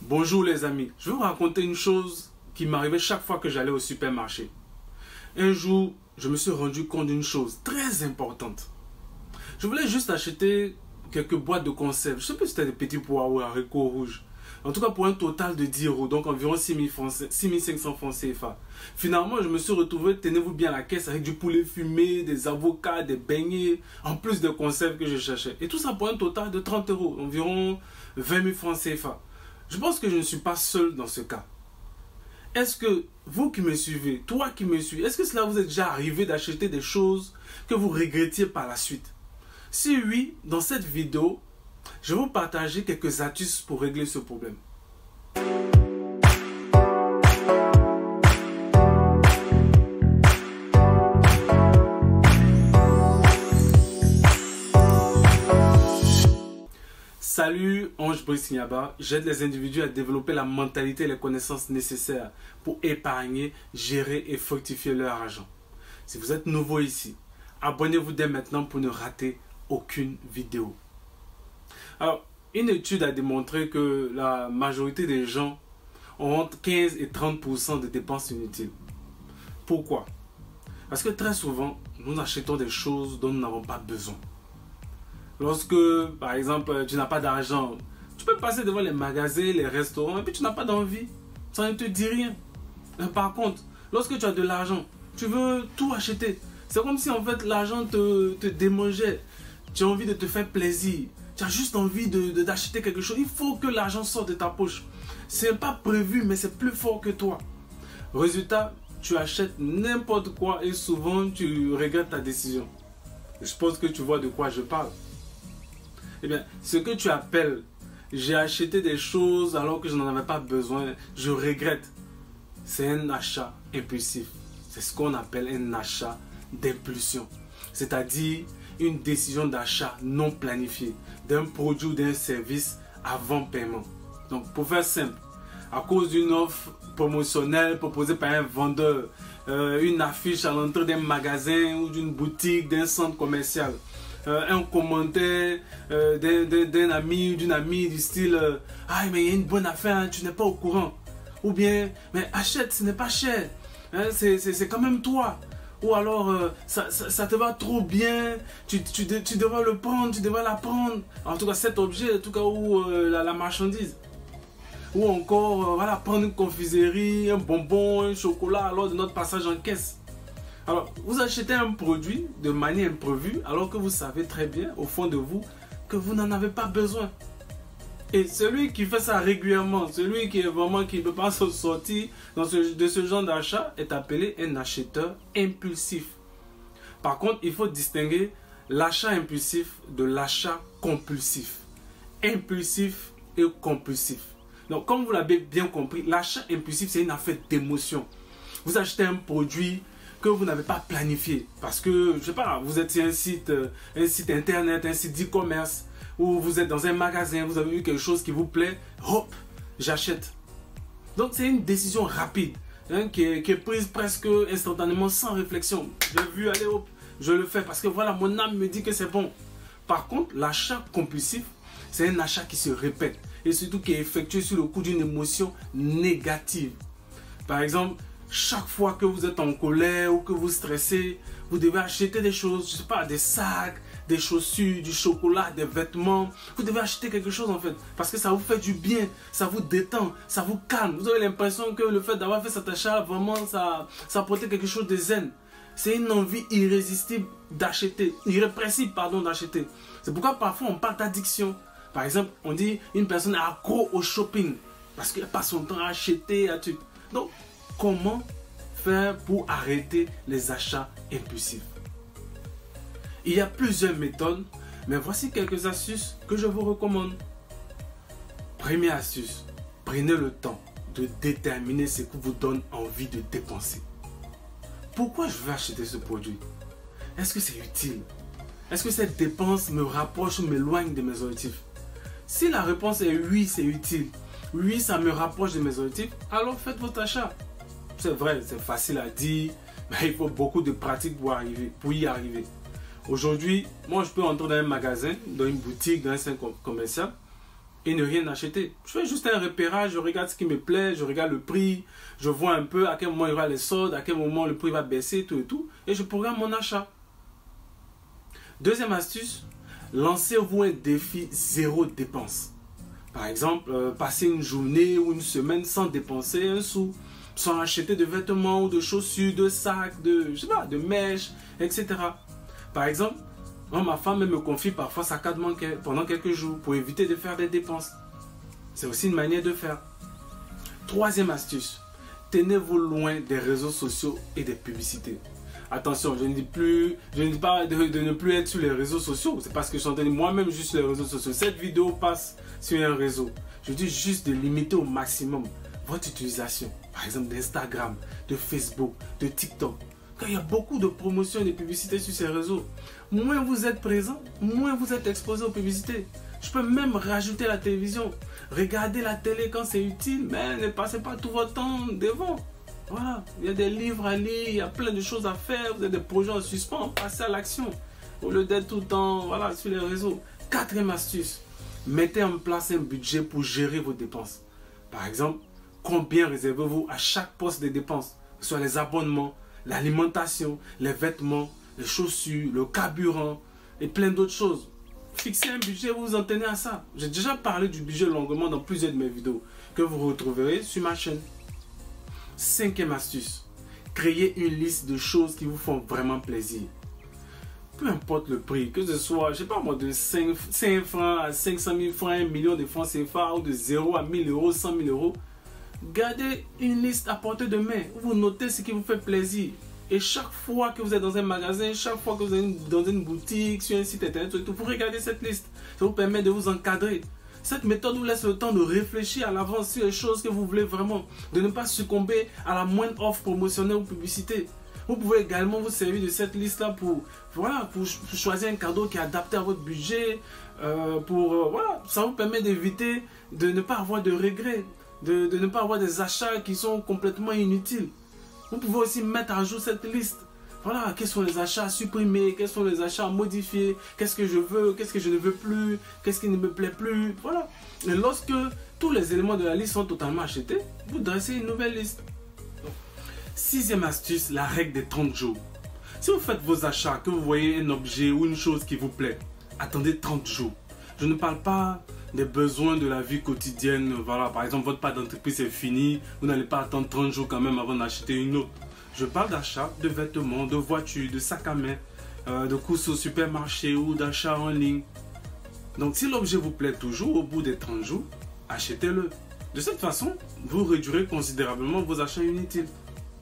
Bonjour les amis, je vais vous raconter une chose qui m'arrivait chaque fois que j'allais au supermarché. Un jour, je me suis rendu compte d'une chose très importante. Je voulais juste acheter quelques boîtes de conserve. Je sais pas si c'était des petits pois ou haricots rouges. En tout cas pour un total de 10 euros, donc environ 6500 francs CFA. Finalement, je me suis retrouvé, tenez-vous bien, à la caisse avec du poulet fumé, des avocats, des beignets, en plus de conserves que je cherchais. Et tout ça pour un total de 30 euros, environ 20 000 francs CFA. Je pense que je ne suis pas seul dans ce cas. Est-ce que vous qui me suivez, toi qui me suis, est-ce que cela vous est déjà arrivé d'acheter des choses que vous regrettiez par la suite? Si oui, dans cette vidéo, je vais vous partager quelques astuces pour régler ce problème. Salut, Ange Brice Nyaba. J'aide les individus à développer la mentalité et les connaissances nécessaires pour épargner, gérer et fructifier leur argent. Si vous êtes nouveau ici, abonnez-vous dès maintenant pour ne rater aucune vidéo. Alors, une étude a démontré que la majorité des gens ont entre 15 et 30% de dépenses inutiles. Pourquoi? Parce que très souvent, nous achetons des choses dont nous n'avons pas besoin. Lorsque, par exemple, tu n'as pas d'argent, tu peux passer devant les magasins, les restaurants, et puis tu n'as pas d'envie. Ça ne te dit rien. Mais par contre, lorsque tu as de l'argent, tu veux tout acheter. C'est comme si en fait l'argent te démangeait. Tu as envie de te faire plaisir. Tu as juste envie d'acheter quelque chose. Il faut que l'argent sorte de ta poche. Ce n'est pas prévu, mais c'est plus fort que toi. Résultat, tu achètes n'importe quoi et souvent tu regrettes ta décision. Je pense que tu vois de quoi je parle. Eh bien, ce que tu appelles, j'ai acheté des choses alors que je n'en avais pas besoin, je regrette. C'est un achat impulsif. C'est ce qu'on appelle un achat d'impulsion. C'est-à-dire une décision d'achat non planifiée d'un produit ou d'un service avant paiement. Donc, pour faire simple, à cause d'une offre promotionnelle proposée par un vendeur, une affiche à l'entrée d'un magasin ou d'une boutique, d'un centre commercial, un commentaire d'un ami ou d'une amie du style ah mais il y a une bonne affaire, hein, tu n'es pas au courant, ou bien mais achète, ce n'est pas cher, hein, c'est quand même toi, ou alors ça te va trop bien, tu devrais le prendre, tu devrais la prendre, en tout cas cet objet, en tout cas, ou la marchandise, ou encore voilà, prendre une confiserie, un bonbon, un chocolat lors de notre passage en caisse. Alors, vous achetez un produit de manière imprévue alors que vous savez très bien au fond de vous que vous n'en avez pas besoin. Et celui qui fait ça régulièrement, celui qui est vraiment qui ne peut pas se sortir de ce genre d'achat est appelé un acheteur impulsif. Par contre, il faut distinguer l'achat impulsif de l'achat compulsif. Impulsif et compulsif. Donc, comme vous l'avez bien compris, l'achat impulsif, c'est une affaire d'émotion. Vous achetez un produit que vous n'avez pas planifié parce que, je sais pas, vous êtes sur un site internet, un site d'e-commerce, ou vous êtes dans un magasin, vous avez vu quelque chose qui vous plaît, hop, j'achète. Donc c'est une décision rapide, hein, qui est prise presque instantanément, sans réflexion. J'ai vu, allez hop, je le fais parce que voilà, mon âme me dit que c'est bon. Par contre, l'achat compulsif, c'est un achat qui se répète et surtout qui est effectué sur le coup d'une émotion négative. Par exemple, chaque fois que vous êtes en colère ou que vous stressez, vous devez acheter des choses, je sais pas, des sacs, des chaussures, du chocolat, des vêtements. Vous devez acheter quelque chose en fait, parce que ça vous fait du bien, ça vous détend, ça vous calme. Vous avez l'impression que le fait d'avoir fait cet achat, vraiment, ça apporte quelque chose de zen. C'est une envie irrésistible d'acheter, irrépressible, pardon, d'acheter. C'est pourquoi parfois on parle d'addiction. Par exemple, on dit une personne est accro au shopping, parce qu'elle passe son temps à acheter, à tout. Donc, comment faire pour arrêter les achats impulsifs? Il y a plusieurs méthodes, mais voici quelques astuces que je vous recommande. Première astuce, prenez le temps de déterminer ce qui vous donne envie de dépenser. Pourquoi je veux acheter ce produit? Est-ce que c'est utile? Est-ce que cette dépense me rapproche ou m'éloigne de mes objectifs? Si la réponse est oui, c'est utile, oui, ça me rapproche de mes objectifs, alors faites votre achat. C'est vrai, c'est facile à dire, mais il faut beaucoup de pratique pour y arriver. Aujourd'hui, moi je peux entrer dans un magasin, dans une boutique, dans un centre commercial et ne rien acheter. Je fais juste un repérage, je regarde ce qui me plaît, je regarde le prix, je vois un peu à quel moment il y aura les soldes, à quel moment le prix va baisser, tout et tout, et je programme mon achat. Deuxième astuce, lancez-vous un défi zéro dépense. Par exemple, passer une journée ou une semaine sans dépenser un sou, sans acheter de vêtements ou de chaussures, de sacs, de, je sais pas, de mèches, etc. Par exemple, ma femme me confie parfois sa carte bancaire pendant quelques jours pour éviter de faire des dépenses. C'est aussi une manière de faire. Troisième astuce, tenez-vous loin des réseaux sociaux et des publicités. Attention, je ne dis pas de ne plus être sur les réseaux sociaux. C'est parce que je suis en train de moi-même juste sur les réseaux sociaux. Cette vidéo passe sur un réseau. Je dis juste de limiter au maximum votre utilisation. Par exemple d'Instagram, de Facebook, de TikTok. Quand il y a beaucoup de promotions et de publicités sur ces réseaux, moins vous êtes présent, moins vous êtes exposé aux publicités. Je peux même rajouter la télévision. Regardez la télé quand c'est utile, mais ne passez pas tout votre temps devant. Voilà, il y a des livres à lire, il y a plein de choses à faire, vous avez des projets en suspens, passez à l'action. Au lieu d'être tout le temps voilà, sur les réseaux. Quatrième astuce, mettez en place un budget pour gérer vos dépenses. Par exemple, combien réservez-vous à chaque poste de dépenses, que ce soit les abonnements, l'alimentation, les vêtements, les chaussures, le carburant et plein d'autres choses. Fixez un budget, vous vous en tenez à ça. J'ai déjà parlé du budget longuement dans plusieurs de mes vidéos que vous retrouverez sur ma chaîne. Cinquième astuce, créez une liste de choses qui vous font vraiment plaisir. Peu importe le prix, que ce soit, je sais pas moi, de 5 francs à 500 000 francs, 1 million de francs CFA, ou de 0 à 1000 euros, 100 000 euros. Gardez une liste à portée de main où vous notez ce qui vous fait plaisir. Et chaque fois que vous êtes dans un magasin, chaque fois que vous êtes dans une boutique, sur un site internet, vous regardez cette liste. Ça vous permet de vous encadrer. Cette méthode vous laisse le temps de réfléchir à l'avance sur les choses que vous voulez vraiment. De ne pas succomber à la moindre offre promotionnelle ou publicité. Vous pouvez également vous servir de cette liste-là pour choisir un cadeau qui est adapté à votre budget. Voilà, ça vous permet d'éviter de ne pas avoir de regrets. De ne pas avoir des achats qui sont complètement inutiles. Vous pouvez aussi mettre à jour cette liste. Voilà, quels sont les achats à supprimer, quels sont les achats à modifier, qu'est-ce que je veux, qu'est-ce que je ne veux plus, qu'est-ce qui ne me plaît plus. Voilà. Et lorsque tous les éléments de la liste sont totalement achetés, vous dressez une nouvelle liste. Sixième astuce, la règle des 30 jours. Si vous faites vos achats, que vous voyez un objet ou une chose qui vous plaît, attendez 30 jours. Je ne parle pas des besoins de la vie quotidienne. Voilà, par exemple, votre part d'entreprise est fini, vous n'allez pas attendre 30 jours quand même avant d'acheter une autre. Je parle d'achat de vêtements, de voitures, de sacs à main, de courses au supermarché ou d'achat en ligne. Donc si l'objet vous plaît toujours, au bout des 30 jours, achetez-le. De cette façon, vous réduirez considérablement vos achats inutiles.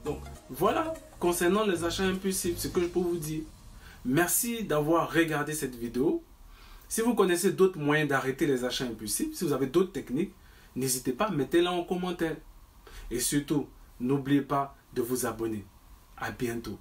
Donc voilà, concernant les achats impulsifs, ce que je peux vous dire. Merci d'avoir regardé cette vidéo. Si vous connaissez d'autres moyens d'arrêter les achats impulsifs, si vous avez d'autres techniques, n'hésitez pas, mettez-les en commentaire. Et surtout, n'oubliez pas de vous abonner. À bientôt.